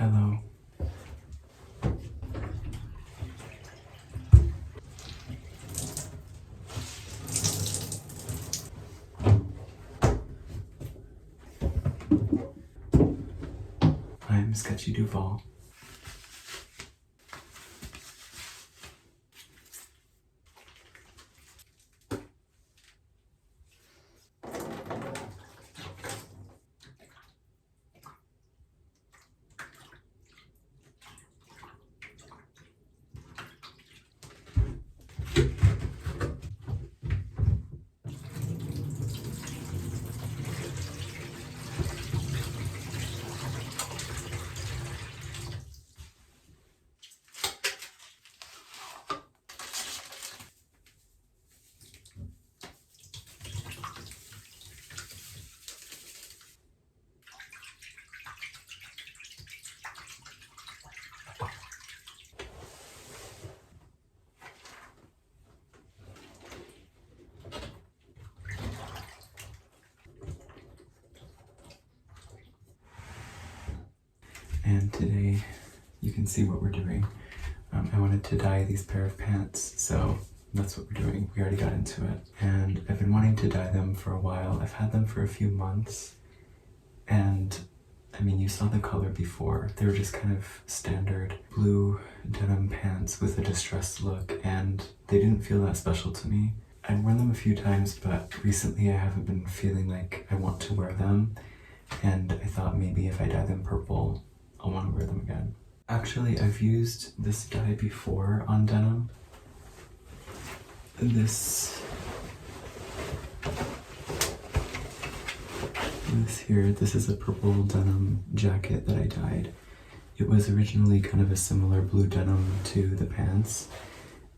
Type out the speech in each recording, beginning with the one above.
Hello. I'm Sketchy Duval. And today you can see what we're doing. I wanted to dye these pair of pants, so that's what we're doing. We already got into it. And I've been wanting to dye them for a while. I've had them for a few months. And I mean, you saw the color before. They were just kind of standard blue denim pants with a distressed look, and they didn't feel that special to me. I've worn them a few times, but recently I haven't been feeling like I want to wear them. And I thought maybe if I dye them purple, I'll want to wear them again. Actually, I've used this dye before on denim. This is a purple denim jacket that I dyed. It was originally kind of a similar blue denim to the pants,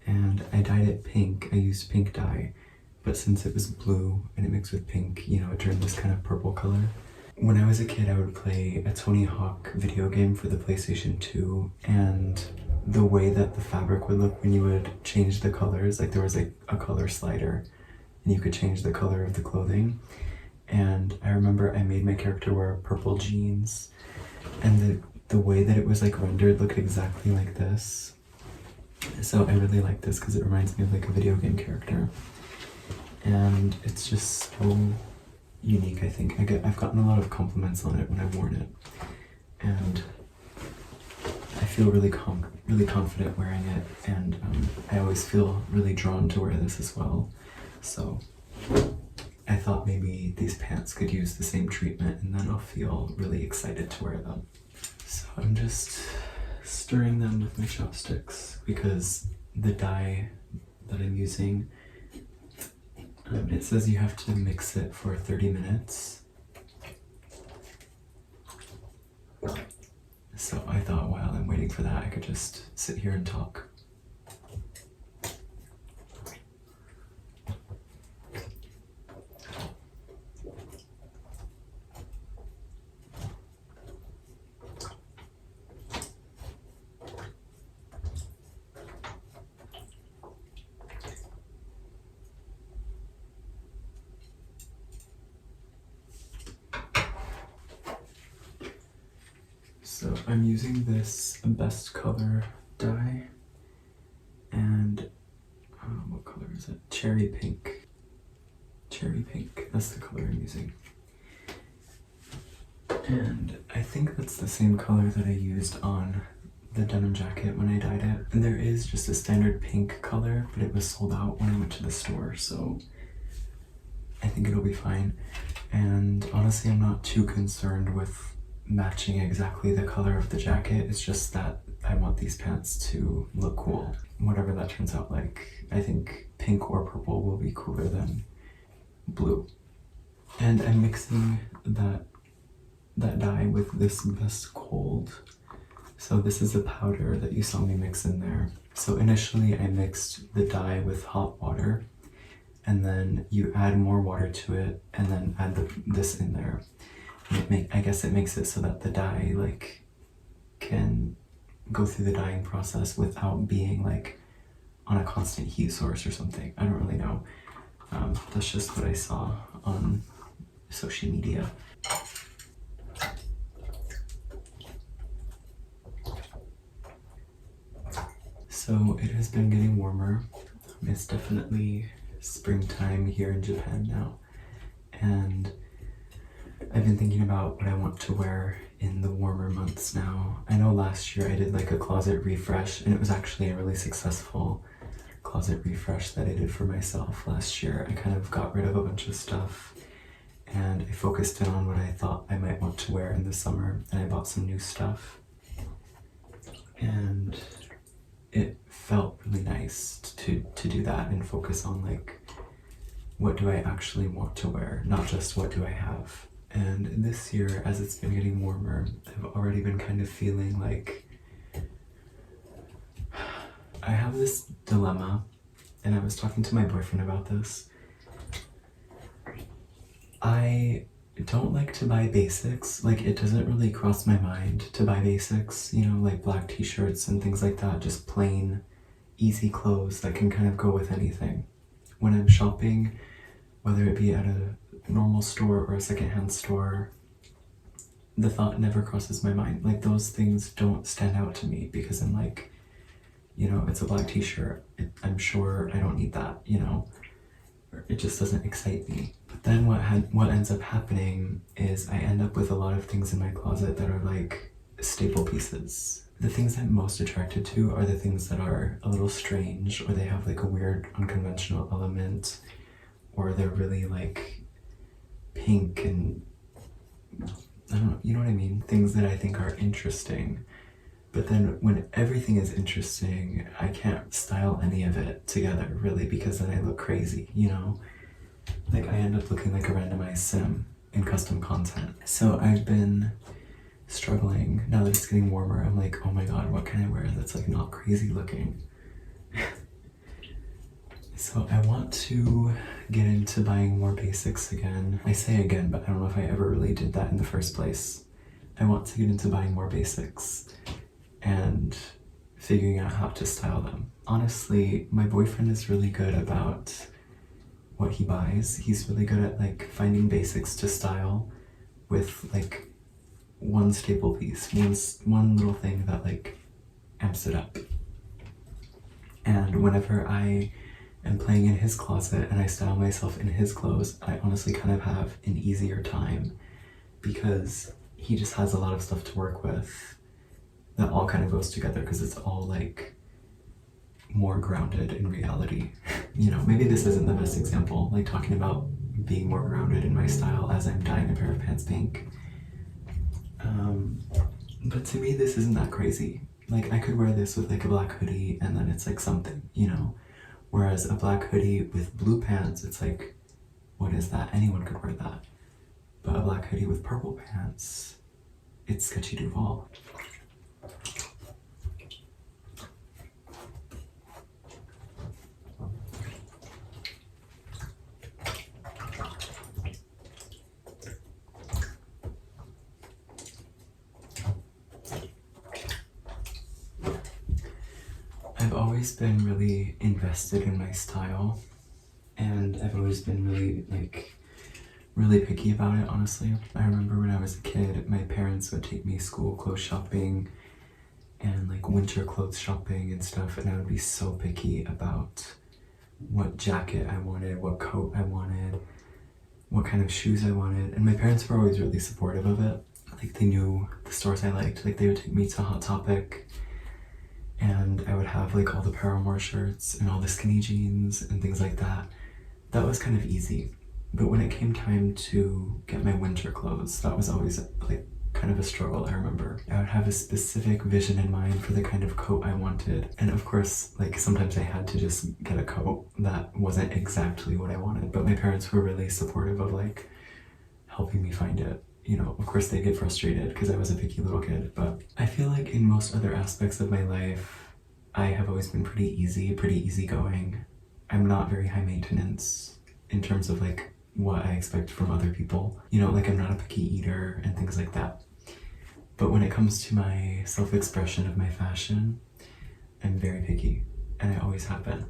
and I dyed it pink. I used pink dye, but since it was blue and it mixed with pink, you know, it turned this kind of purple color. When I was a kid, I would play a Tony Hawk video game for the PlayStation 2, and the way that the fabric would look when you would change the colors, like there was like a color slider, and you could change the color of the clothing. And I remember I made my character wear purple jeans, and the way that it was like rendered looked exactly like this. So I really like this because it reminds me of like a video game character. And it's just so unique, I think. I've gotten a lot of compliments on it when I've worn it. And I feel really confident wearing it, and I always feel really drawn to wear this as well. So I thought maybe these pants could use the same treatment, and then I'll feel really excited to wear them. So I'm just stirring them with my chopsticks because the dye that I'm using, it says you have to mix it for 30 minutes. So I thought while I'm waiting for that, I could just sit here and talk. So I'm using this Best Color dye, and what color is it? Cherry pink. Cherry pink, that's the color I'm using. And I think that's the same color that I used on the denim jacket when I dyed it. And there is just a standard pink color, but it was sold out when I went to the store, so I think it'll be fine. And honestly, I'm not too concerned with matching exactly the color of the jacket. It's just that I want these pants to look cool. Whatever that turns out like, I think pink or purple will be cooler than blue. And I'm mixing that dye with this Best Cold. So this is a powder that you saw me mix in there. So initially I mixed the dye with hot water, and then you add more water to it, and then add this in there. I guess it makes it so that the dye like can go through the dyeing process without being like on a constant heat source or something. I don't really know. That's just what I saw on social media. So it has been getting warmer. It's definitely springtime here in Japan now. And I've been thinking about what I want to wear in the warmer months now. I know last year I did like a closet refresh, and it was actually a really successful closet refresh that I did for myself last year. I kind of got rid of a bunch of stuff and I focused in on what I thought I might want to wear in the summer, and I bought some new stuff. And it felt really nice to do that and focus on like, what do I actually want to wear, not just what do I have. And this year, as it's been getting warmer, I've already been kind of feeling like I have this dilemma, and I was talking to my boyfriend about this. I don't like to buy basics. Like, it doesn't really cross my mind to buy basics, you know, like black t-shirts and things like that, just plain, easy clothes that can kind of go with anything. When I'm shopping, whether it be at a normal store or a secondhand store, the thought never crosses my mind. Like, those things don't stand out to me because I'm like, you know, it's a black t-shirt. I'm sure I don't need that, you know? It just doesn't excite me. But then what ends up happening is I end up with a lot of things in my closet that are like staple pieces. The things I'm most attracted to are the things that are a little strange, or they have like a weird unconventional element, or they're really like pink and I don't know, you know what I mean? Things that I think are interesting. But then when everything is interesting, I can't style any of it together really, because then I look crazy, you know? Like, I end up looking like a randomized sim in custom content. So I've been struggling. Now that it's getting warmer, I'm like, oh my god, what can I wear that's like not crazy looking? So I want to get into buying more basics again. I say again, but I don't know if I ever really did that in the first place. I want to get into buying more basics and figuring out how to style them. Honestly, my boyfriend is really good about what he buys. He's really good at like finding basics to style with like one staple piece, one little thing that like amps it up. And whenever I am playing in his closet and I style myself in his clothes, I honestly kind of have an easier time because he just has a lot of stuff to work with that all kind of goes together, because it's all like more grounded in reality. You know, maybe this isn't the best example, like talking about being more grounded in my style as I'm dyeing a pair of pants pink. But to me, this isn't that crazy. Like, I could wear this with like a black hoodie and then it's like something, you know? Whereas a black hoodie with blue pants, it's like, what is that? Anyone could wear that. But a black hoodie with purple pants, it's sketchy Duval. I've always been really invested in my style, and I've always been really picky about it, honestly. I remember when I was a kid, my parents would take me school clothes shopping and like winter clothes shopping and stuff, and I would be so picky about what jacket I wanted, what coat I wanted, what kind of shoes I wanted, and my parents were always really supportive of it. Like, they knew the stores I liked. Like, they would take me to Hot Topic, and I would have like all the Paramore shirts and all the skinny jeans and things like that. That was kind of easy. But when it came time to get my winter clothes, that was always like kind of a struggle, I remember. I would have a specific vision in mind for the kind of coat I wanted. And of course, like, sometimes I had to just get a coat that wasn't exactly what I wanted. But my parents were really supportive of like helping me find it. You know, of course they get frustrated because I was a picky little kid, but I feel like in most other aspects of my life, I have always been pretty easygoing. I'm not very high maintenance in terms of like what I expect from other people. You know, like, I'm not a picky eater and things like that. But when it comes to my self-expression of my fashion, I'm very picky, and I always have been.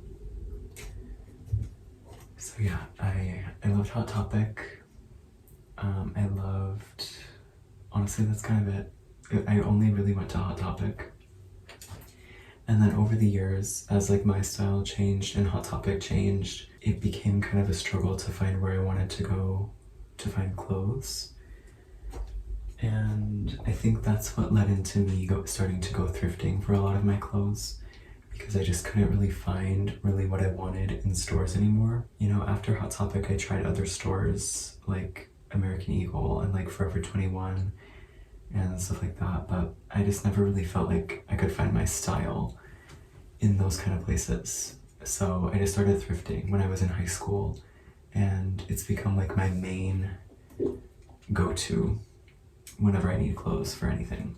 So yeah, I loved Hot Topic. I loved, honestly, that's kind of it. I only really went to Hot Topic. And then over the years, as like my style changed and Hot Topic changed, it became kind of a struggle to find where I wanted to go to find clothes. And I think that's what led into me starting to go thrifting for a lot of my clothes, because I just couldn't really find really what I wanted in stores anymore. You know, after Hot Topic, I tried other stores like American Eagle and like Forever 21 and stuff like that, but I just never really felt like I could find my style in those kind of places. So I just started thrifting when I was in high school, and it's become like my main go-to whenever I need clothes for anything.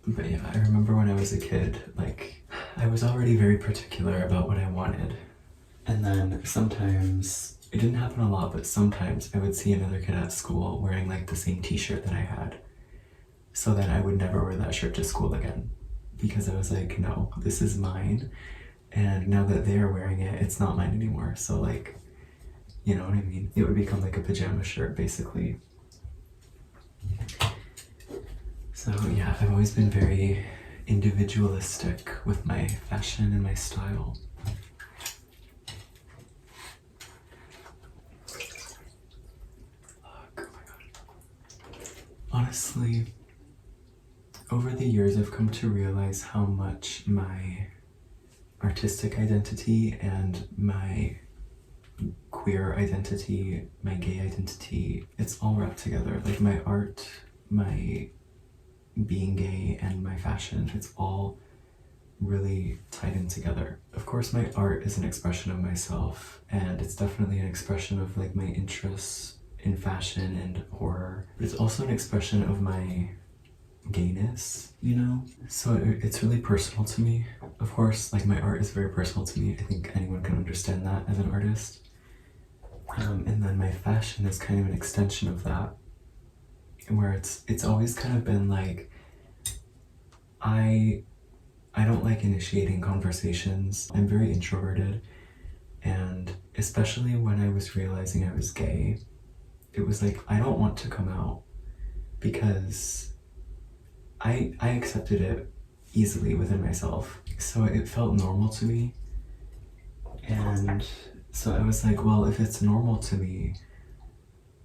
But yeah, I remember when I was a kid, like, I was already very particular about what I wanted. And then sometimes, it didn't happen a lot, but sometimes I would see another kid at school wearing like the same t-shirt that I had. So then I would never wear that shirt to school again. Because I was like, no, this is mine. And now that they're wearing it, it's not mine anymore. So like, you know what I mean? It would become like a pajama shirt, basically. So yeah, I've always been very individualistic with my fashion and my style. Oh my god. Honestly, over the years I've come to realize how much my artistic identity and my queer identity, my gay identity, it's all wrapped together. Like my art, my being gay, and my fashion, it's all really tied in together. Of course, my art is an expression of myself, and it's definitely an expression of like my interests in fashion and horror, but it's also an expression of my gayness, you know? So it's really personal to me. Of course, like my art is very personal to me. I think anyone can understand that as an artist. And then my fashion is kind of an extension of that, where it's always kind of been like, I don't like initiating conversations. I'm very introverted, and especially when I was realizing I was gay, it was like, I don't want to come out, because I accepted it easily within myself. So it felt normal to me. And so I was like, well, if it's normal to me,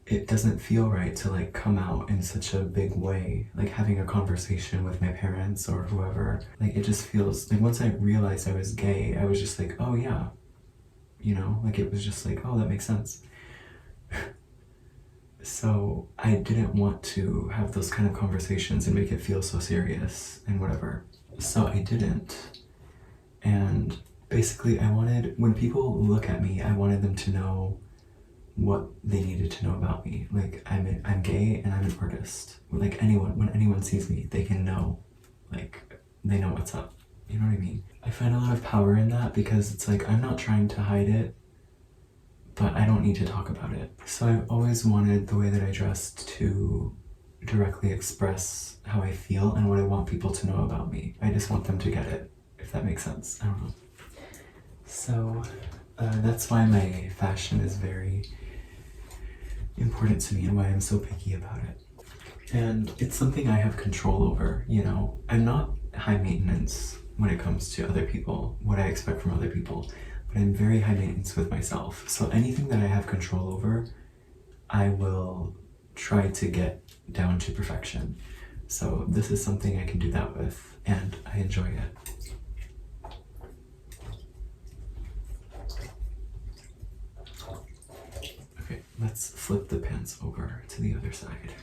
it doesn't feel right to like come out in such a big way, like having a conversation with my parents or whoever. Like it just feels like, once I realized I was gay, I was just like, oh yeah, you know, like it was just like, oh, that makes sense. So I didn't want to have those kind of conversations and make it feel so serious and whatever. So I didn't. And basically I wanted, when people look at me, I wanted them to know what they needed to know about me. Like I'm gay and I'm an artist. Like when anyone sees me, they can know, like they know what's up. You know what I mean? I find a lot of power in that, because it's like, I'm not trying to hide it, but I don't need to talk about it. So I've always wanted the way that I dressed to directly express how I feel and what I want people to know about me. I just want them to get it, if that makes sense. I don't know. So that's why my fashion is very important to me and why I'm so picky about it. And it's something I have control over, you know. I'm not high maintenance when it comes to other people, what I expect from other people, but I'm very high maintenance with myself. So anything that I have control over, I will try to get down to perfection. So this is something I can do that with, and I enjoy it. Okay, let's flip the pants over to the other side.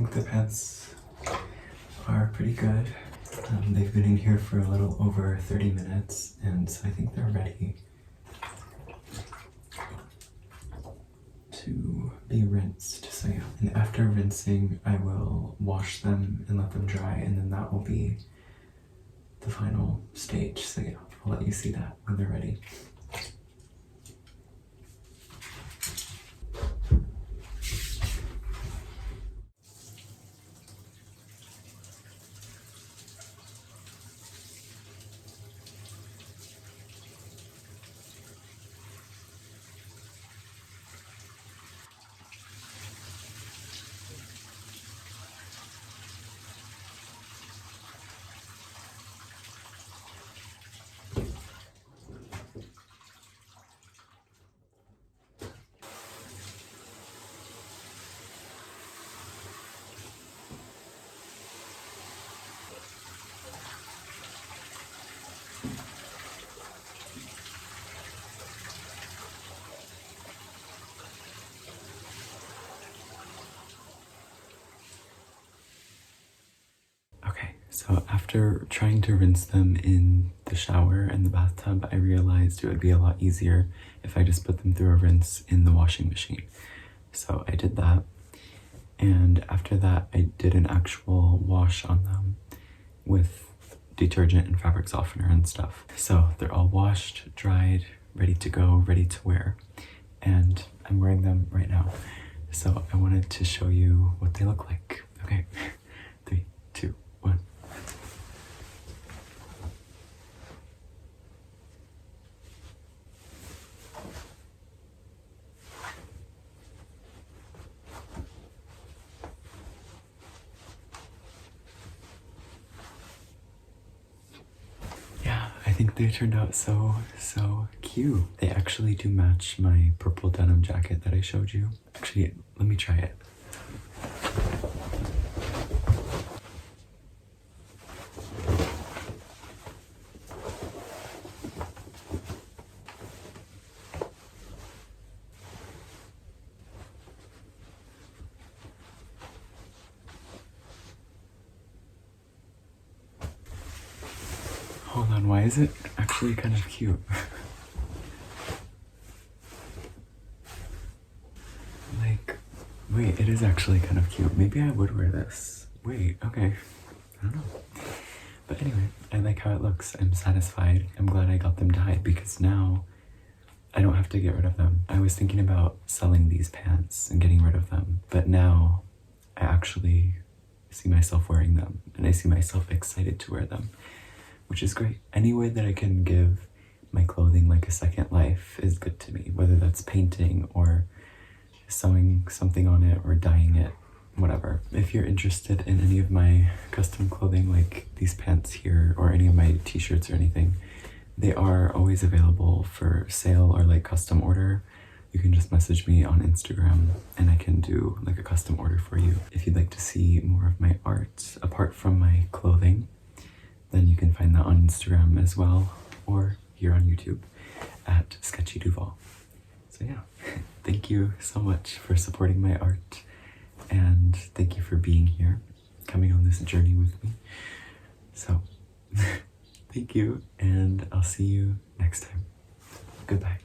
think the pants are pretty good. They've been in here for a little over 30 minutes, and so I think they're ready to be rinsed. So yeah, and after rinsing, I will wash them and let them dry, and then that will be the final stage. So yeah, I'll let you see that when they're ready. So after trying to rinse them in the shower and the bathtub, I realized it would be a lot easier if I just put them through a rinse in the washing machine. So I did that, and after that I did an actual wash on them with detergent and fabric softener and stuff. So they're all washed, dried, ready to go, ready to wear, and I'm wearing them right now. So I wanted to show you what they look like. Okay, 3, 2, 1. I think they turned out so cute. They actually do match my purple denim jacket that I showed you. Actually, let me try it. Hold on, why is it actually kind of cute? Like, wait, it is actually kind of cute. Maybe I would wear this. Wait, okay. I don't know. But anyway, I like how it looks. I'm satisfied. I'm glad I got them dyed because now I don't have to get rid of them. I was thinking about selling these pants and getting rid of them, but now I actually see myself wearing them and I see myself excited to wear them, which is great. Any way that I can give my clothing like a second life is good to me, whether that's painting or sewing something on it or dyeing it, whatever. If you're interested in any of my custom clothing, like these pants here or any of my t-shirts or anything, they are always available for sale or like custom order. You can just message me on Instagram and I can do like a custom order for you. If you'd like to see more of my art apart from my clothing, then you can find that on Instagram as well, or here on YouTube at Sketchy Duval. So yeah, thank you so much for supporting my art, and thank you for being here, coming on this journey with me. So, thank you, and I'll see you next time. Goodbye.